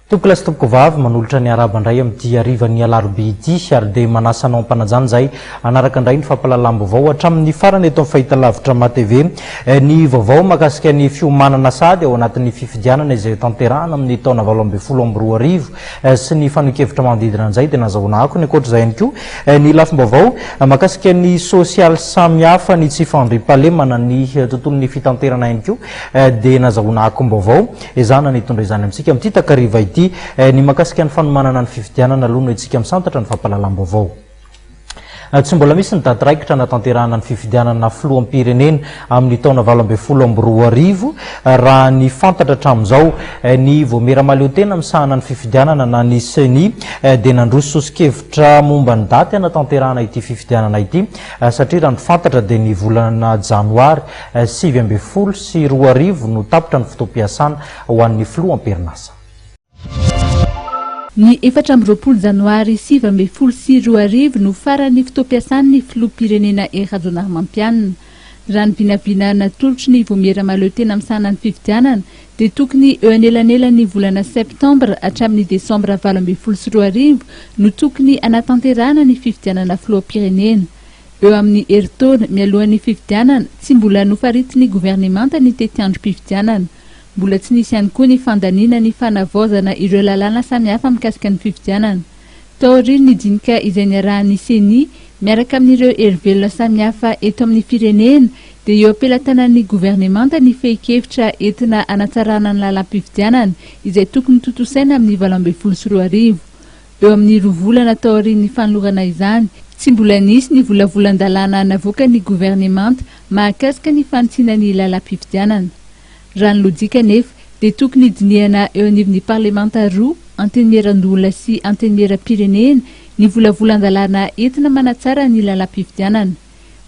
Tokolas tokovavy manolotra ny arabandray amin'ny arivan'ny alarobia ity ary dia manasanao mpanajana zay anaraka indray ny fampalalam-baovao hatramin'ny farany eto amin'ny fahitalavitra ma-TV ny vaovao mahakasika ny fiomanana sady ao anatin'ny fifidianana izay tanterahana amin'ny taona 2024 sy ny fanon-kevitra manodidina an'izay dia nazahoana ako ny ankoatra izay ihany koa ny lafim-baovao mahakasika ny sosialy samihafa ny tsy fandriam-pahalemana ny tontolon'ny fitanterana ihany koa dia nazahoana ako ny vaovao izana ny tondra izany amintsika amin'ity takariva ity ny makasika ny fanomanana ny fifidianana aloha no itsika misantatra ny fampalalam-baovao. Tsy mbola misy ny daty natanterahana ny fifidianana filoham-pirenena amin'ny taona 2024 raha ny fantatra hatramin'izao ny voameramaliho tena misahana ny fifidianana na nisy ny dia nandroso sosikevitra momba ny daty natanterahana ity fifidianana ity satria raha ny fantatra dia ny volana janoary 2024 sy 2025 no tapitra ny fotoam-piasana ho an'ny filoham-perinasa. Ny 4 janoary 2024 sy 2025 no faran'ny fotoam-piasan'ny filoham-pirenena Rajonarymampianina. Raha ny vinavina tolotry ny voameramaliho tena misahana ny fifidianana dia tokony eo anelanelan'ny volana septambra hatramin'ny desambra 2024 sy 2025 no tokony anatanterahana ny fifidianana filoham-pirenena. Eo amin'ny heritaona mialohan'ny fifidianana tsy mbola nofaritiny governemanta ny tetiandro-pifidianana. Mbola tsy nisy ihany koa ny fandaniana ny fanavaozana ireo lalàna samihafa mikasika ny fifidianana. Taoriny ny dinika izay niarahan'ny CENI miaraka amin'ireo hery-velona samihafa eto amin'ny firenena dia eo ampelantanan'ny governemanta ny fehi-kevitra entina anatsarana ny lalam-pifidianana izay tokony totosaina amin'ny 2024 sy 2025. Eo amin'ny 2 volana taorin'ny fanolorana izany tsy mbola nisy ny volavolan-dalàna navoaka ny governemanta mahakasika ny fanitsina ny lalam-pifidianana. Raha ny lojika nefa dia tokony dinihana eo anivon'ny parlemanta roa antenimieran-dola sy antenimieram-pirenena ny volavolan-dalàna entina manatsara ny lalam-pifidianana.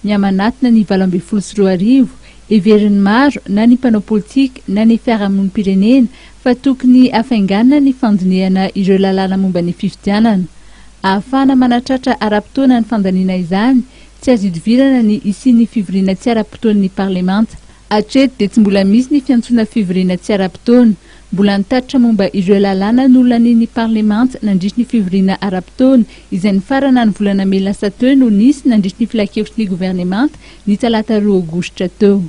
Miamanatona ny 2024 sy 2025 heverin'ny maro na ny mpanao politika na ny fiarahamonim-pirenena fa tokony afainganana ny fandinihana ireo lalàna momba ny fifidianana. Ahafahana manatratra ara-potoana ny fandaniana izany, tsy azo idivirana ny isian'ny fivoriana tsy ara-potoan'ny parlemanta. Hatreto dia tsy mbola misy ny fiantsoana fivoriana tsy ara-potoana, mbola nitatitra momba ireo lalàna nolanian'ny parlemanta nandritra ny fivoriana ara-potoana izay ny farana ny volana Mey lasa teo no nisy nandritra ny filakevitry ny governemanta ny talata 2 aogositra teo.